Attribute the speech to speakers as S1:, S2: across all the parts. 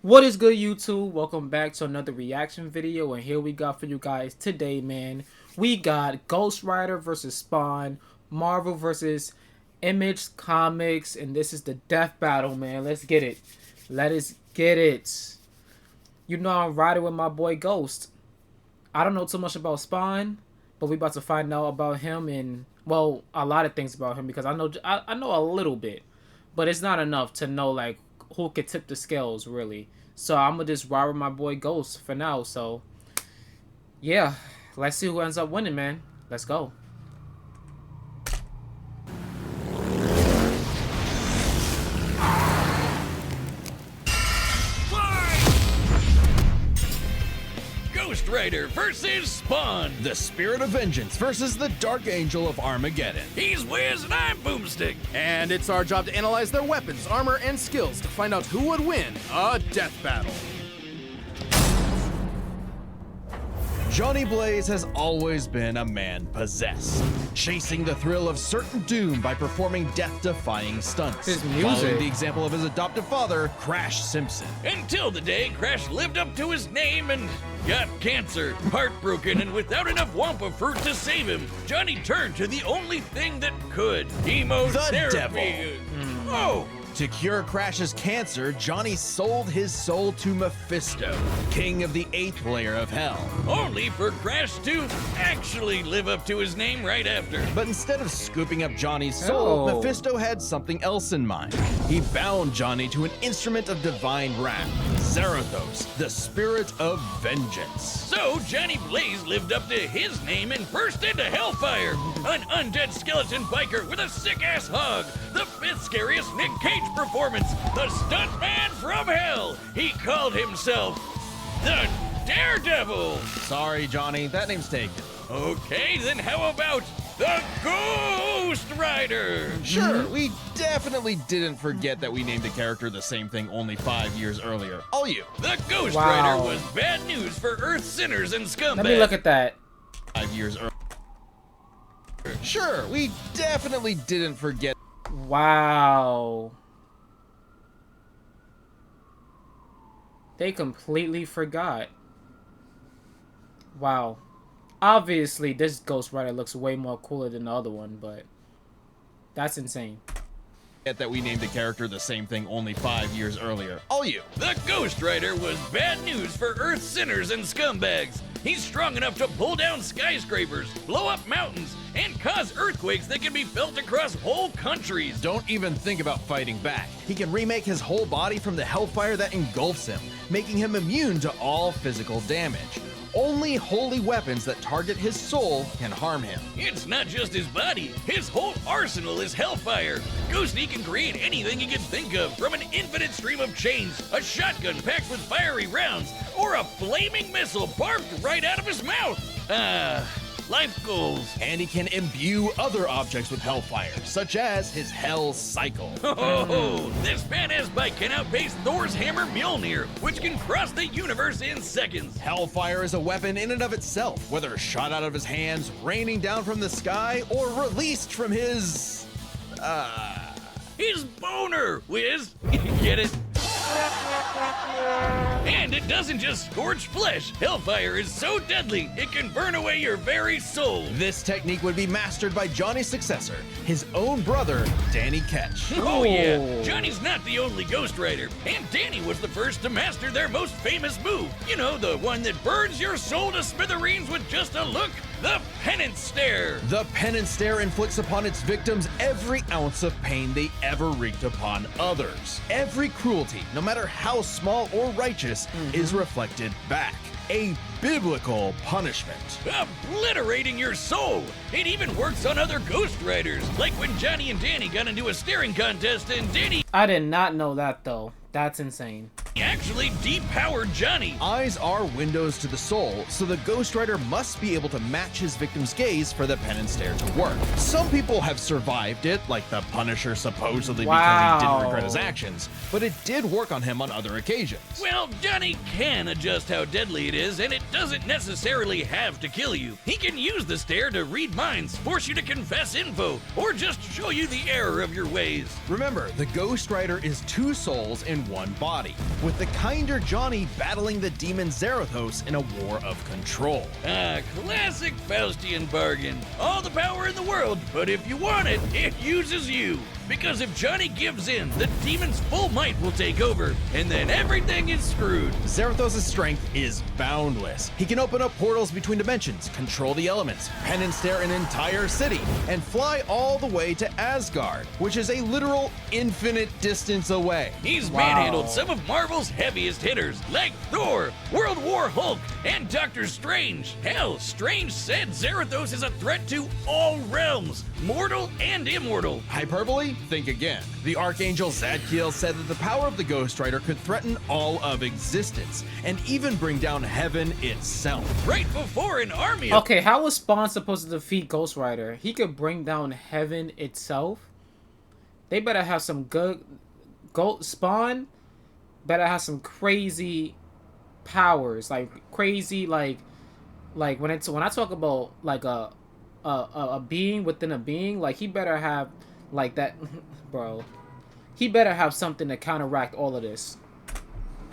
S1: What is good, YouTube? Welcome back to another reaction video, and here we got for you guys today, man. We got Ghost Rider versus Spawn, Marvel versus Image Comics, and this is the death battle, man. Let's get it. Let us get it. You know I'm riding with my boy Ghost. I don't know too much about Spawn, but we about to find out about him and, well, a lot of things about him because I know a little bit, but it's not enough to know like who could tip the scales really. So I'm gonna just ride with my boy Ghost for now. So yeah, let's see who ends up winning, man. Let's go.
S2: Ghost Rider versus Spawn.
S3: The Spirit of Vengeance versus the Dark Angel of Armageddon.
S2: He's Wiz and I'm Boomstick.
S4: And it's our job to analyze their weapons, armor, and skills to find out who would win a death battle.
S3: Johnny Blaze has always been a man possessed, chasing the thrill of certain doom by performing death-defying stunts.
S1: His music.
S3: Following the example of his adoptive father, Crash Simpson.
S2: Until the day Crash lived up to his name and got cancer, heartbroken, and without enough Wampa fruit to save him, Johnny turned to the only thing that could: chemotherapy.
S3: devil.
S2: Oh!
S3: To cure Crash's cancer, Johnny sold his soul to Mephisto, king of the 8th layer of hell.
S2: Only for Crash to actually live up to his name right after.
S3: But instead of scooping up Johnny's soul,
S1: Oh.
S3: Mephisto had something else in mind. He bound Johnny to an instrument of divine wrath, Zarathos, the Spirit of Vengeance.
S2: So Johnny Blaze lived up to his name and burst into hellfire, an undead skeleton biker with a sick-ass hog, the 5th scariest Nick Cage performance, the stuntman from hell. He called himself the Daredevil.
S3: Sorry, Johnny, that name's taken.
S2: Okay, then how about the Ghost Rider?
S3: Sure, we definitely didn't forget that we named a character the same thing only 5 years earlier. All you.
S2: The Ghost
S1: Wow.
S2: Rider was bad news for Earth sinners and scumbags.
S1: Let me look at that.
S3: 5 years earlier. Sure, we definitely didn't forget.
S1: Wow. They completely forgot. Wow. Obviously, this Ghost Rider looks way more cooler than the other one, but that's insane.
S3: That we named a character the same thing only 5 years earlier. All you.
S2: The Ghost Rider was bad news for Earth sinners and scumbags. He's strong enough to pull down skyscrapers, blow up mountains, and cause earthquakes that can be felt across whole countries.
S3: Don't even think about fighting back. He can remake his whole body from the hellfire that engulfs him, making him immune to all physical damage. Only holy weapons that target his soul can harm him.
S2: It's not just his body, his whole arsenal is hellfire. Ghosty can create anything he can think of, from an infinite stream of chains, a shotgun packed with fiery rounds, or a flaming missile barfed right out of his mouth. Life goals.
S3: And he can imbue other objects with hellfire, such as his Hell Cycle.
S2: Oh, this badass bike can outpace Thor's hammer Mjolnir, which can cross the universe in seconds.
S3: Hellfire is a weapon in and of itself, whether shot out of his hands, raining down from the sky, or released from his...
S2: His boner, Wiz. Get it? And it doesn't just scorch flesh. Hellfire is so deadly, it can burn away your very soul.
S3: This technique would be mastered by Johnny's successor, his own brother, Danny Ketch.
S2: Oh yeah,
S1: Ooh.
S2: Johnny's not the only Ghost Rider, and Danny was the first to master their most famous move. You know, the one that burns your soul to smithereens with just a look, the Penance Stare.
S3: The Penance Stare inflicts upon its victims every ounce of pain they ever wreaked upon others. Every cruelty, no matter how small or righteous, is reflected back. A biblical punishment.
S2: Obliterating your soul. It even works on other Ghost Riders, like when Johnny and Danny got into a staring contest and Danny
S1: I did not know that though. That's insane.
S2: actually depowered Johnny.
S3: Eyes are windows to the soul, so the Ghost Rider must be able to match his victim's gaze for the Penance Stare to work. Some people have survived it, like the Punisher supposedly because he didn't regret his actions, but it did work on him on other occasions.
S2: Well, Johnny can adjust how deadly it is, and it doesn't necessarily have to kill you. He can use the stare to read minds, force you to confess info, or just show you the error of your ways.
S3: Remember, the Ghost Rider is two souls in one body. with the kinder Johnny battling the demon Zarathos in a war of control.
S2: A classic Faustian bargain. All the power in the world, but if you want it, it uses you. Because if Johnny gives in, the demon's full might will take over, and then everything is screwed.
S3: Zarathos' strength is boundless. He can open up portals between dimensions, control the elements, penance stare an entire city, and fly all the way to Asgard, which is a literal infinite distance away.
S2: He's manhandled some of Marvel's heaviest hitters, like Thor, World War Hulk, and Doctor Strange. Hell, Strange said Zarathos is a threat to all realms, mortal and immortal.
S3: Hyperbole? Think again. The Archangel Zadkiel said that the power of the Ghost Rider could threaten all of existence, and even bring down heaven itself.
S2: Right before an army of...
S1: Okay, how was Spawn supposed to defeat Ghost Rider? He could bring down heaven itself? They better have some good... Spawn better have some crazy powers. Like, crazy, like when I talk about, like, a being within a being, like, he better have... Like that, bro. He better have something to counteract all of this.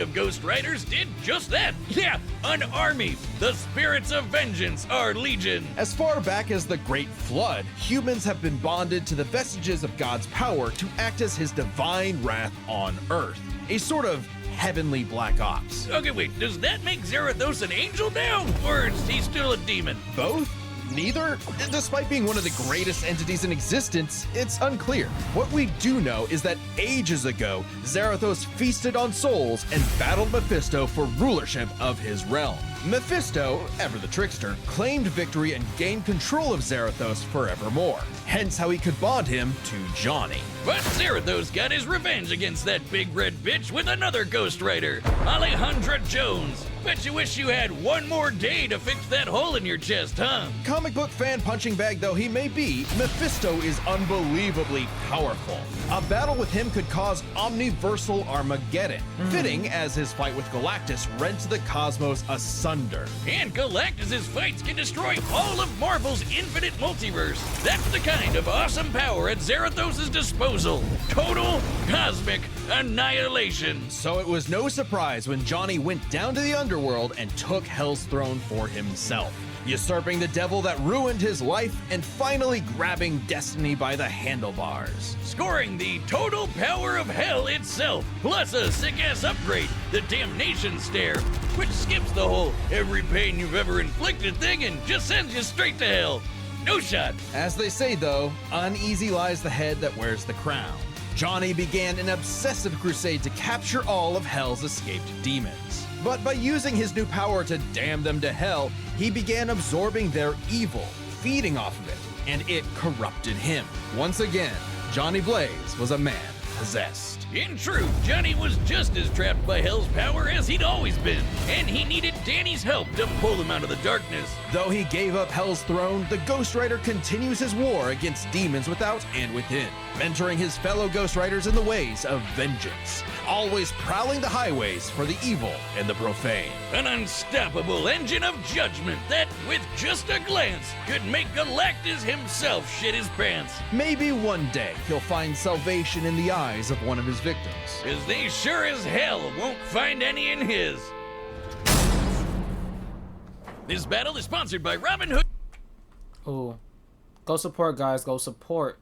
S2: Of Ghost Riders did just that. Yeah, an army. The spirits of vengeance are legion.
S3: As far back as the Great Flood, humans have been bonded to the vestiges of God's power to act as his divine wrath on Earth. A sort of heavenly Black Ops.
S2: Okay, wait, does that make Zarathos an angel now? Or is he still a demon?
S3: Both? Neither? Despite being one of the greatest entities in existence, it's unclear. What we do know is that ages ago, Zarathos feasted on souls and battled Mephisto for rulership of his realm. Mephisto, ever the trickster, claimed victory and gained control of Zarathos forevermore, hence how he could bond him to Johnny.
S2: But Zarathos got his revenge against that big red bitch with another Ghost Rider, Alejandra Jones. Bet you wish you had one more day to fix that hole in your chest, huh?
S3: Comic book fan punching bag though he may be, Mephisto is unbelievably powerful. A battle with him could cause omniversal Armageddon, fitting as his fight with Galactus rents the cosmos asunder.
S2: And Galactus' fights can destroy all of Marvel's infinite multiverse. That's the kind of awesome power at Zarathos' disposal. Total cosmic annihilation.
S3: So it was no surprise when Johnny went down to the underworld and took Hell's throne for himself, usurping the devil that ruined his life and finally grabbing destiny by the handlebars.
S2: Scoring the total power of Hell itself, plus a sick-ass upgrade, the Damnation Stare, which skips the whole every pain you've ever inflicted thing and just sends you straight to hell. No shot.
S3: As they say though, uneasy lies the head that wears the crown. Johnny began an obsessive crusade to capture all of Hell's escaped demons. But by using his new power to damn them to hell, he began absorbing their evil, feeding off of it, and it corrupted him. Once again, Johnny Blaze was a man possessed.
S2: In truth, Johnny was just as trapped by Hell's power as he'd always been, and he needed Danny's help to pull him out of the darkness.
S3: Though he gave up Hell's throne, the Ghost Rider continues his war against demons without and within, mentoring his fellow Ghost Riders in the ways of vengeance, always prowling the highways for the evil and the profane.
S2: An unstoppable engine of judgment that, with just a glance, could make Galactus himself shit his pants.
S3: Maybe one day he'll find salvation in the eyes of one of his victims.
S2: As they sure as hell won't find any in his. This battle is sponsored by Robin Hood.
S1: Ooh. Go support, guys. Go support.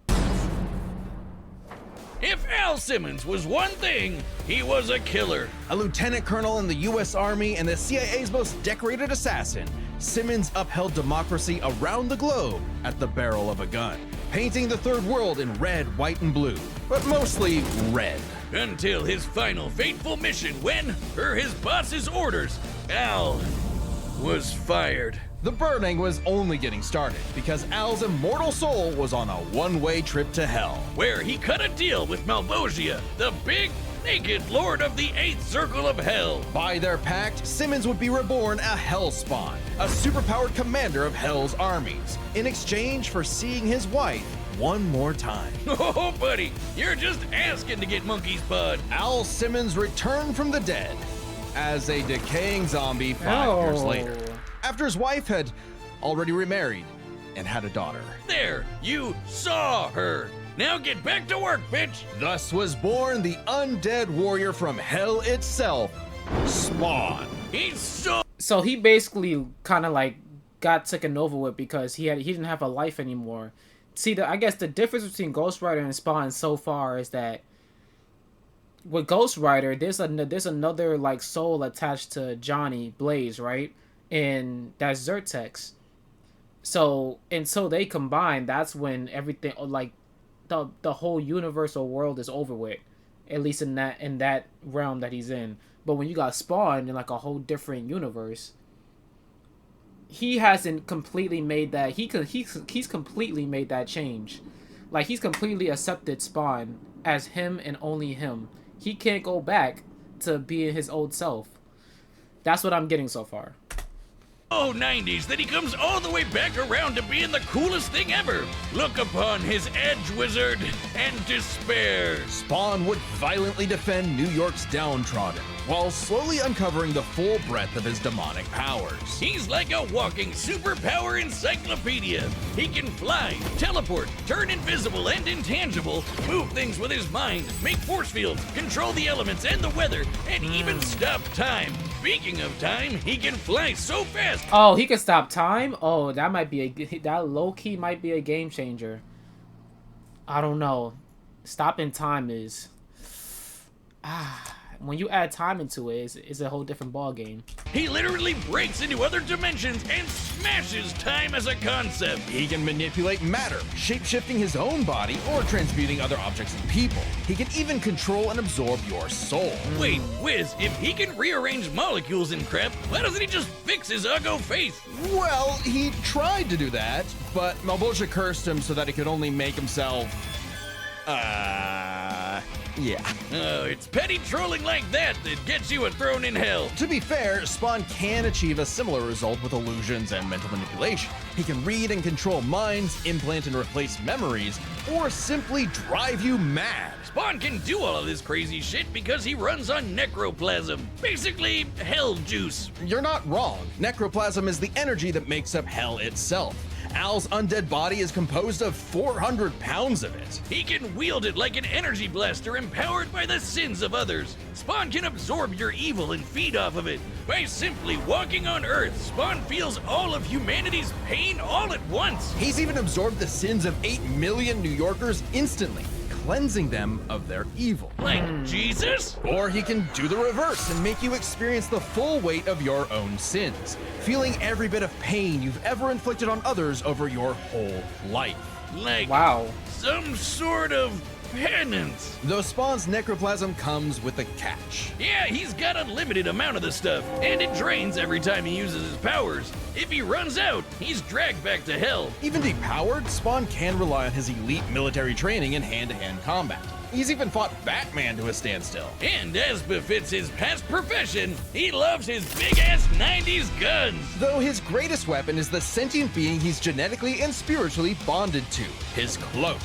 S2: If Al Simmons was one thing, he was a killer.
S3: A lieutenant colonel in the U.S. Army and the CIA's most decorated assassin, Simmons upheld democracy around the globe at the barrel of a gun, painting the third world in red, white, and blue, but mostly red.
S2: Until his final fateful mission when, per his boss's orders, Al was fired.
S3: The burning was only getting started because Al's immortal soul was on a one-way trip to hell,
S2: where he cut a deal with Malvosia, the big, naked lord of the 8th Circle of Hell.
S3: By their pact, Simmons would be reborn a Hellspawn, a superpowered commander of Hell's armies, in exchange for seeing his wife one more time.
S2: Oh, buddy, you're just asking to get monkey's pod.
S3: Al Simmons returned from the dead as a decaying zombie 5 years later, after his wife had already remarried and had a daughter.
S2: There, you saw her. Now get back to work, bitch!
S3: Thus was born the undead warrior from hell itself, Spawn.
S2: He's so
S1: So he basically kind of like got taken over with because he didn't have a life anymore. See, I guess the difference between Ghost Rider and Spawn so far is that with Ghost Rider, there's another like soul attached to Johnny Blaze, right? And that's Zyrtex. So until they combine, that's when everything like the whole universal world is over with. At least in that realm that he's in. But when you got Spawn in like a whole different universe, he hasn't completely made that. He's completely made that change. Like he's completely accepted Spawn as him and only him. He can't go back to being his old self. That's what I'm getting so far.
S2: 90s that he comes all the way back around to being the coolest thing ever. Look upon his edge, wizard, and despair.
S3: Spawn would violently defend New York's downtrodden, while slowly uncovering the full breadth of his demonic powers.
S2: He's like a walking superpower encyclopedia. He can fly, teleport, turn invisible and intangible, move things with his mind, make force fields, control the elements and the weather, and even stop time. Speaking of time, he can fly so fast.
S1: Oh, he can stop time? Oh, that low-key might be a game changer. I don't know. Stopping time is... when you add time into it, it's a whole different ball game.
S2: He literally breaks into other dimensions and smashes time as a concept.
S3: He can manipulate matter, shape-shifting his own body or transmuting other objects and people. He can even control and absorb your soul.
S2: Wait, Wiz, if he can rearrange molecules and crap, why doesn't he just fix his uggo face?
S3: Well, he tried to do that, but Malbolgia cursed him so that he could only make himself... yeah.
S2: Oh, it's petty trolling like that gets you a throne in hell.
S3: To be fair, Spawn can achieve a similar result with illusions and mental manipulation. He can read and control minds, implant and replace memories, or simply drive you mad.
S2: Spawn can do all of this crazy shit because he runs on necroplasm. Basically, hell juice.
S3: You're not wrong. Necroplasm is the energy that makes up hell itself. Al's undead body is composed of 400 pounds of it.
S2: He can wield it like an energy blaster empowered by the sins of others. Spawn can absorb your evil and feed off of it. By simply walking on Earth, Spawn feels all of humanity's pain all at once.
S3: He's even absorbed the sins of 8 million New Yorkers instantly, cleansing them of their evil.
S2: Like Jesus?
S3: Or he can do the reverse and make you experience the full weight of your own sins, feeling every bit of pain you've ever inflicted on others over your whole life.
S2: Like
S1: Wow.
S2: some sort of penance.
S3: Though Spawn's necroplasm comes with a catch.
S2: Yeah, he's got unlimited amount of the stuff, and it drains every time he uses his powers. If he runs out, he's dragged back to hell.
S3: Even depowered, Spawn can rely on his elite military training in hand-to-hand combat. He's even fought Batman to a standstill.
S2: And as befits his past profession, he loves his big-ass 90s guns.
S3: Though his greatest weapon is the sentient being he's genetically and spiritually bonded to, his cloak.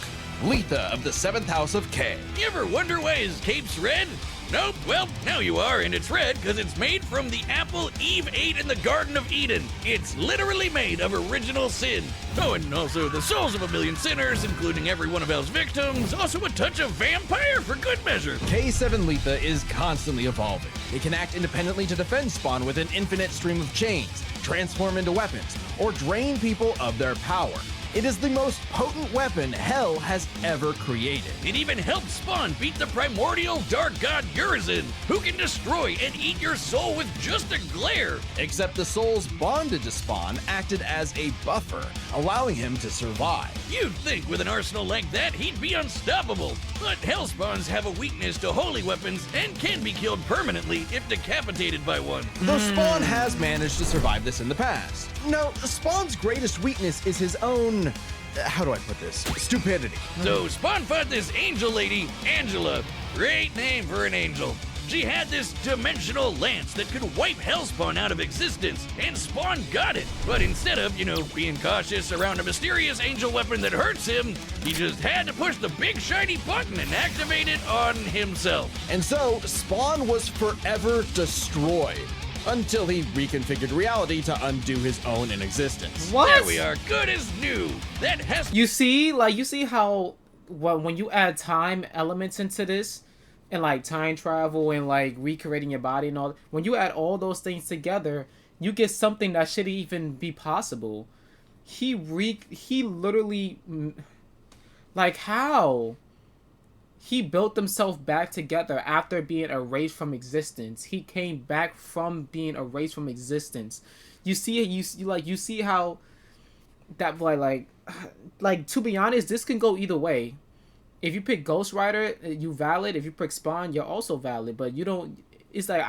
S3: Letha of the 7th House of K.
S2: You ever wonder why his cape's red? Nope, well, now you are, and it's red because it's made from the apple Eve ate in the Garden of Eden. It's literally made of original sin. Oh, and also the souls of a million sinners, including every one of Hell's victims, also a touch of vampire for good measure.
S3: K7 Letha is constantly evolving. It can act independently to defend Spawn with an infinite stream of chains, transform into weapons, or drain people of their power. It is the most potent weapon Hell has ever created.
S2: It even helps Spawn beat the primordial dark god Urizen, who can destroy and eat your soul with just a glare.
S3: Except the souls bonded to Spawn acted as a buffer, allowing him to survive.
S2: You'd think with an arsenal like that, he'd be unstoppable. But Hellspawns have a weakness to holy weapons and can be killed permanently if decapitated by one.
S3: Though Spawn has managed to survive this in the past. No, Spawn's greatest weakness is his own... how do I put this? Stupidity.
S2: So Spawn fought this angel lady, Angela. Great name for an angel. She had this dimensional lance that could wipe Hellspawn out of existence, and Spawn got it. But instead of, being cautious around a mysterious angel weapon that hurts him, he just had to push the big shiny button and activate it on himself.
S3: And so, Spawn was forever destroyed. Until he reconfigured reality to undo his own inexistence.
S1: What?
S2: There we are, good as new. That has
S1: You see how when you add time elements into this, and like time travel and like recreating your body and all, when you add all those things together, you get something that shouldn't even be possible. He literally, like, how he built himself back together after being erased from existence. He came back from being erased from existence. You see, you see how that, like to be honest, this can go either way. If you pick Ghost Rider, you valid. If you pick Spawn, you're also valid. But you don't. It's like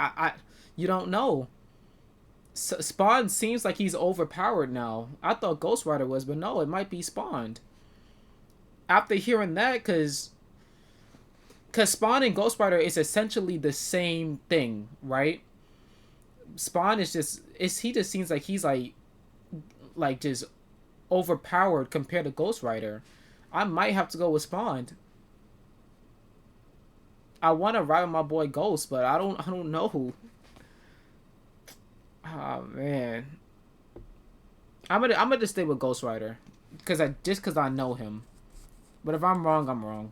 S1: you don't know. Spawn seems like he's overpowered now. I thought Ghost Rider was, but no, it might be Spawn. After hearing that, cause Spawn and Ghost Rider is essentially the same thing, right? Spawn is just he just seems like he's like just overpowered compared to Ghost Rider. I might have to go with Spawn. I want to ride with my boy Ghost, but I don't know. Oh man, I'm gonna just stay with Ghost Rider, cause I know him. But if I'm wrong, I'm wrong.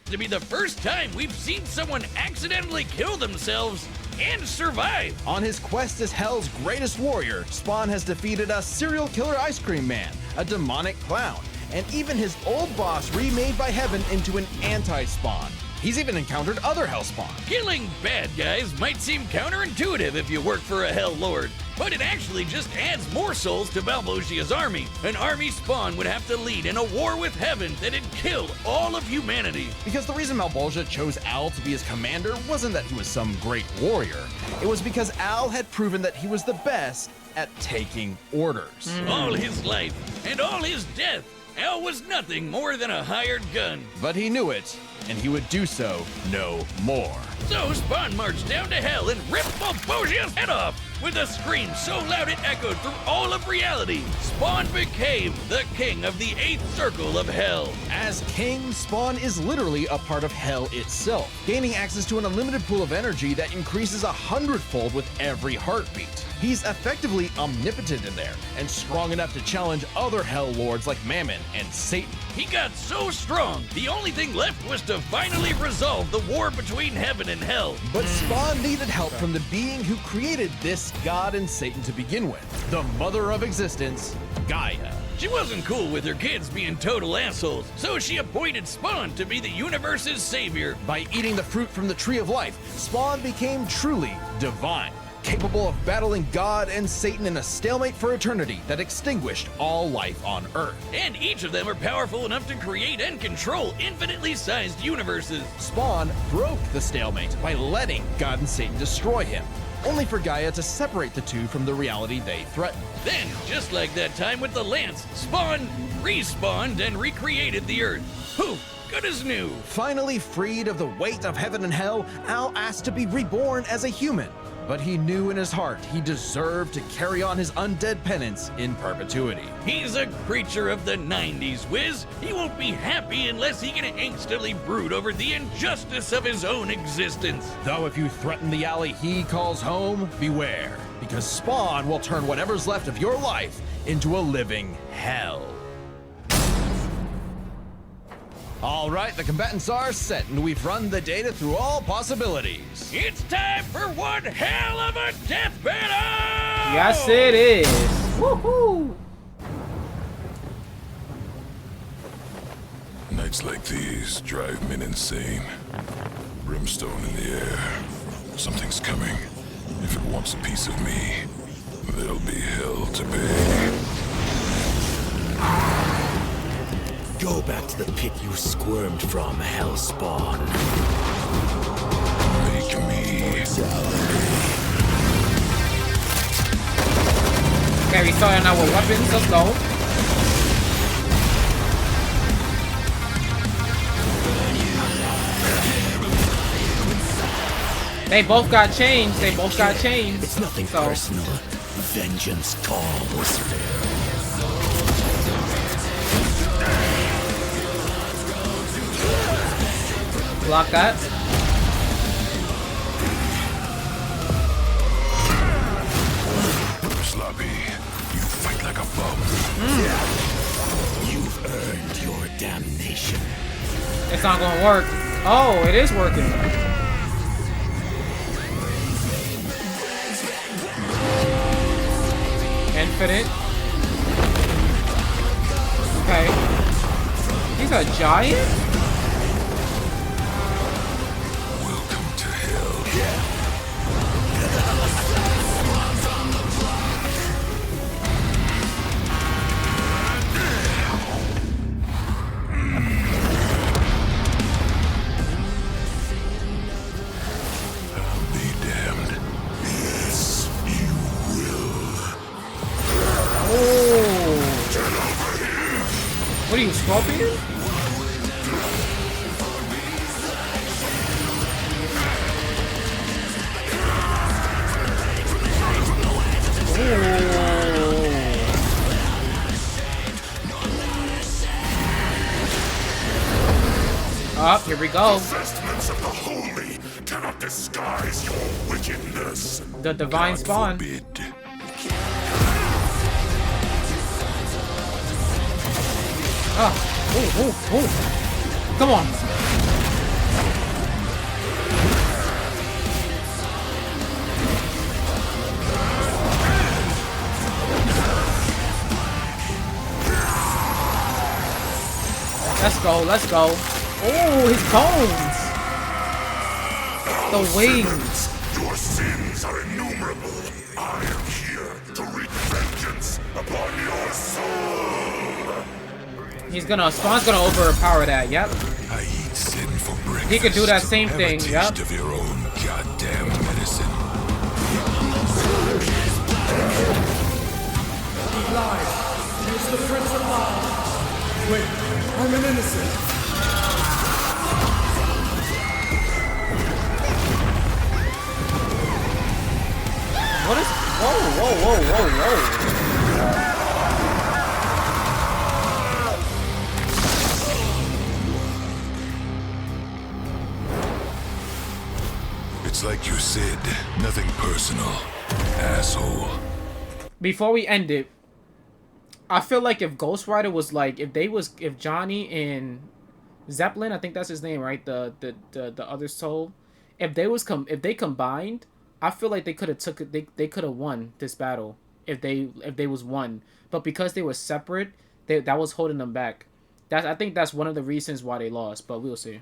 S2: To be the first time we've seen someone accidentally kill themselves and survive.
S3: On his quest as Hell's greatest warrior, Spawn has defeated a serial killer ice cream man, a demonic clown, and even his old boss remade by Heaven into an anti-Spawn. He's even encountered other Hellspawn.
S2: Killing bad guys might seem counterintuitive if you work for a Hell Lord, but it actually just adds more souls to Malvosia's army. An army Spawn would have to lead in a war with Heaven that'd kill all of humanity.
S3: Because the reason Malvosia chose Al to be his commander wasn't that he was some great warrior. It was because Al had proven that he was the best at taking orders.
S2: All his life and all his death, Al was nothing more than a hired gun.
S3: But he knew it, and he would do so no more.
S2: So Spawn marched down to Hell and ripped Malvosia's head off. With a scream so loud it echoed through all of reality, Spawn became the king of the 8th circle of Hell.
S3: As king, Spawn is literally a part of Hell itself, gaining access to an unlimited pool of energy that increases 100-fold with every heartbeat. He's effectively omnipotent in there, and strong enough to challenge other Hell Lords like Mammon and Satan.
S2: He got so strong, the only thing left was to finally resolve the war between Heaven and Hell.
S3: But Spawn needed help from the being who created this god and Satan to begin with, the mother of existence, Gaia.
S2: She wasn't cool with her kids being total assholes, so she appointed Spawn to be the universe's savior.
S3: By eating the fruit from the Tree of Life, Spawn became truly divine, capable of battling God and Satan in a stalemate for eternity that extinguished all life on Earth.
S2: And each of them are powerful enough to create and control infinitely sized universes.
S3: Spawn broke the stalemate by letting God and Satan destroy him, only for Gaia to separate the two from the reality they threatened.
S2: Then, just like that time with the Lance, Spawn respawned and recreated the Earth. Poof! Good as new.
S3: Finally freed of the weight of Heaven and Hell, Al asked to be reborn as a human. But he knew in his heart he deserved to carry on his undead penance in perpetuity.
S2: He's a creature of the 90s, Wiz. He won't be happy unless he can angstily brood over the injustice of his own existence.
S3: Though if you threaten the alley he calls home, beware, because Spawn will turn whatever's left of your life into a living hell. All right, the combatants are set, and we've run the data through all possibilities.
S2: It's time for one hell of a death battle!
S1: Yes, it is. Woohoo!
S5: Nights like these drive men insane. Brimstone in the air. Something's coming. If it wants a piece of me, there'll be hell to pay.
S6: Go back to the pit you squirmed from, Hellspawn.
S5: Make me.
S1: Okay, we starting out with weapons. Let's go. They both got changed. They both got changed.
S6: It's nothing personal. Vengeance calls.
S1: Block that.
S5: Sloppy, you fight like a bum.
S6: You've earned your damnation.
S1: not gonna work. Oh, it is working. Infinite. Okay. He's a giant?
S5: Welcome to hell. Be damned. Yes, you will.
S1: Oh. What are you, Scorpion? Up, here we go.
S5: Vestments of the holy cannot disguise your wickedness.
S1: The divine spawn.
S5: Forbid.
S1: Oh, come on. Let's go, let's go. Oh, his bones. The wings.
S5: Your sins are innumerable. I am here to wreak vengeance upon your soul.
S1: Spawn's gonna overpower that, yep.
S5: I eat sin for breakfast.
S1: He could do that same
S5: Have
S1: thing,
S5: a taste
S1: yep.
S5: of your own goddamn medicine.
S7: He lied. He is the Prince of Lies. Wait, I'm an innocent.
S1: What is... Whoa.
S5: It's like you said, nothing personal, asshole.
S1: Before we end it, I feel like if Ghost Rider was like, if Johnny and Zeppelin, I think that's his name, right? The other soul, if they combined, I feel like they could have won this battle if they was one. But because they were separate, that was holding them back. I think that's one of the reasons why they lost. But we'll see.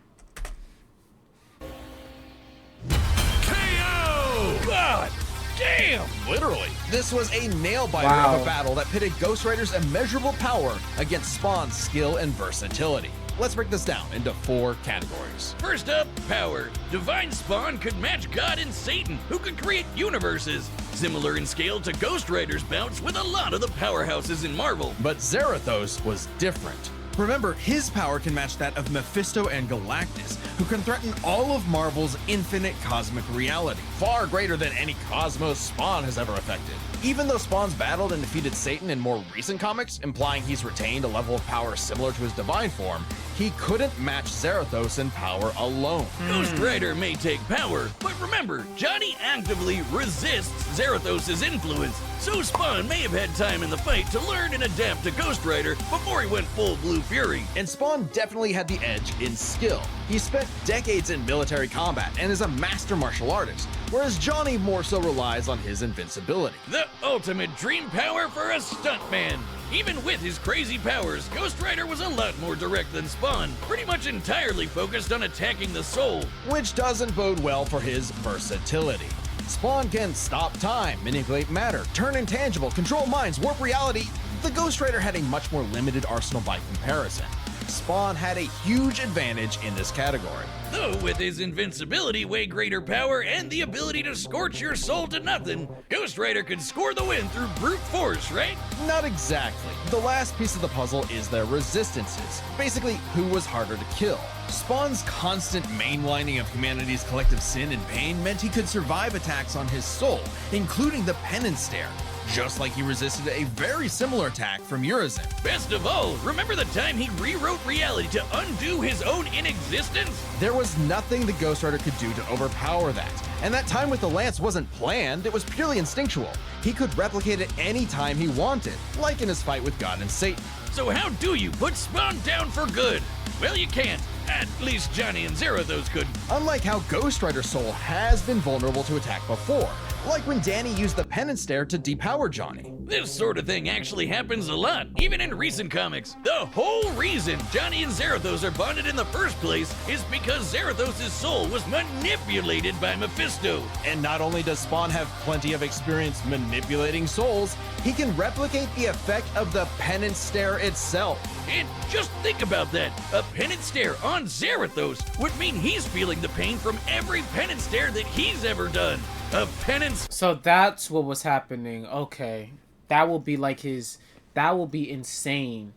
S2: God damn!
S3: Literally. This was a nail-biter
S1: Wow.
S3: of a battle that pitted Ghost Rider's immeasurable power against Spawn's skill and versatility. Let's break this down into 4 categories.
S2: First up, power. Divine Spawn could match God and Satan, who could create universes. Similar in scale to Ghost Rider's bouts with a lot of the powerhouses in Marvel.
S3: But Zarathos was different. Remember, his power can match that of Mephisto and Galactus, who can threaten all of Marvel's infinite cosmic reality, far greater than any cosmos Spawn has ever affected. Even though Spawn's battled and defeated Satan in more recent comics, implying he's retained a level of power similar to his divine form, he couldn't match Zarathos in power alone.
S2: Ghost Rider may take power, but remember, Johnny actively resists Zarathos' influence, so Spawn may have had time in the fight to learn and adapt to Ghost Rider before he went full Blue Fury.
S3: And Spawn definitely had the edge in skill. He spent decades in military combat and is a master martial artist, whereas Johnny more so relies on his invincibility.
S2: The ultimate dream power for a stuntman. Even with his crazy powers, Ghost Rider was a lot more direct than Spawn, pretty much entirely focused on attacking the soul.
S3: Which doesn't bode well for his versatility. Spawn can stop time, manipulate matter, turn intangible, control minds, warp reality. The Ghost Rider had a much more limited arsenal by comparison. Spawn had a huge advantage in this category.
S2: Though with his invincibility, way greater power, and the ability to scorch your soul to nothing, Ghost Rider could score the win through brute force, right?
S3: Not exactly. The last piece of the puzzle is their resistances. Basically, who was harder to kill. Spawn's constant mainlining of humanity's collective sin and pain meant he could survive attacks on his soul, including the Penance Stare, just like he resisted a very similar attack from Urizen.
S2: Best of all, remember the time he rewrote reality to undo his own inexistence?
S3: There was nothing the Ghost Rider could do to overpower that, and that time with the Lance wasn't planned, it was purely instinctual. He could replicate it any time he wanted, like in his fight with God and Satan.
S2: So how do you put Spawn down for good? Well, you can't. At least Johnny and Zarathos couldn't.
S3: Unlike how Ghost Rider's soul has been vulnerable to attack before, like when Danny used the penance stare to depower Johnny.
S2: This sort of thing actually happens a lot, even in recent comics. The whole reason Johnny and Zarathos are bonded in the first place is because Zarathos' soul was manipulated by Mephisto.
S3: And not only does Spawn have plenty of experience manipulating souls, he can replicate the effect of the penance stare itself.
S2: And just think about that. A penance stare on Zarathos would mean he's feeling the pain from every penance stare that he's ever done. A penance.
S1: So that's what was happening. Okay. That will be like his... That will be insane.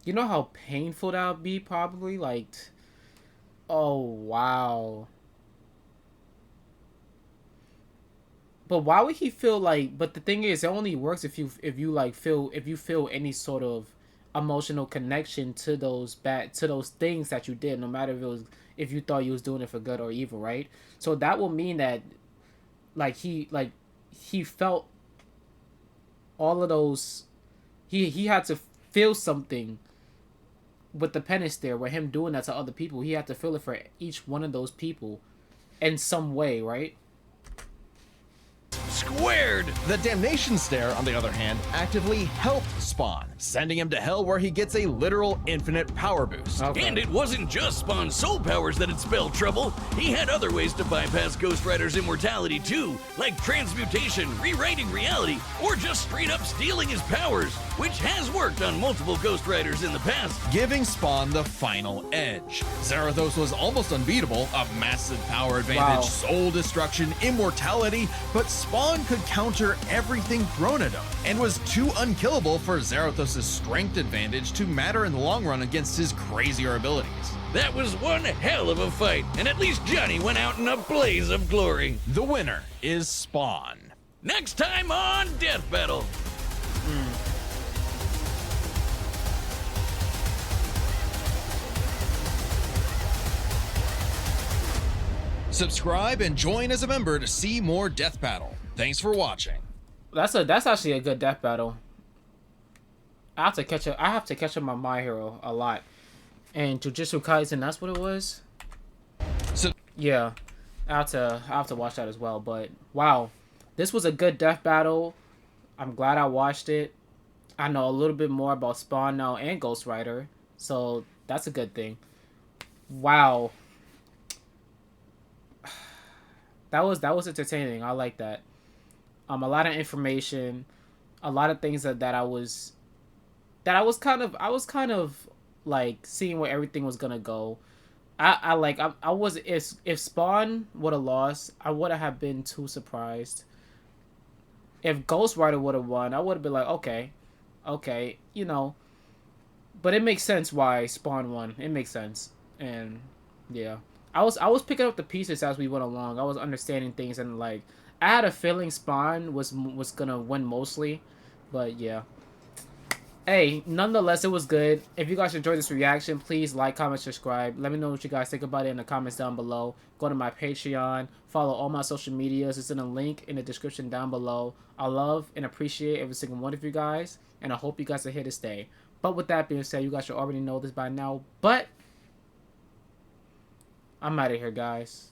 S1: You know how painful that would be, probably? Like... Oh, wow. But why would he feel like... But the thing is, it only works if you feel any sort of emotional connection to those things that you did, no matter if you thought you was doing it for good or evil, right? So that will mean that he felt all of those. He had to feel something with the penance there, with him doing that to other people. He had to feel it for each one of those people in some way, right?
S2: Squared.
S3: The damnation stare, on the other hand, actively helped Spawn, sending him to hell where he gets a literal infinite power boost.
S1: Okay.
S2: And it wasn't just Spawn's soul powers that had spelled trouble. He had other ways to bypass Ghost Rider's immortality too, like transmutation, rewriting reality, or just straight up stealing his powers, which has worked on multiple Ghost Riders in the past.
S3: Giving Spawn the final edge. Zarathos was almost unbeatable, a massive power advantage,
S1: Wow.
S3: soul destruction, immortality, but Spawn could counter everything thrown at him, and was too unkillable for Zarathos' strength advantage to matter in the long run against his crazier abilities.
S2: That was one hell of a fight, and at least Johnny went out in a blaze of glory.
S3: The winner is Spawn.
S2: Next time on Death Battle.
S3: Subscribe and join as a member to see more Death Battle. Thanks for watching.
S1: That's actually a good death battle. I have to catch up on My Hero a lot. And Jujutsu Kaisen, that's what it was?
S3: So
S1: Yeah. I have to watch that as well. But wow. This was a good death battle. I'm glad I watched it. I know a little bit more about Spawn now and Ghost Rider. So that's a good thing. Wow. That was entertaining. I like that. A lot of information, a lot of things that I was kind of like seeing where everything was gonna go. I was, if Spawn would have lost, I wouldn't have been too surprised. If Ghost Rider would have won, I would have been like, okay, you know. But it makes sense why Spawn won. It makes sense, and yeah, I was picking up the pieces as we went along. I was understanding things, and like I had a feeling Spawn was gonna win mostly, but yeah. Hey, nonetheless, it was good. If you guys enjoyed this reaction, please like, comment, subscribe. Let me know what you guys think about it in the comments down below. Go to my Patreon. Follow all my social medias. It's in a link in the description down below. I love and appreciate every single one of you guys, and I hope you guys are here to stay. But with that being said, you guys should already know this by now, but I'm out of here, guys.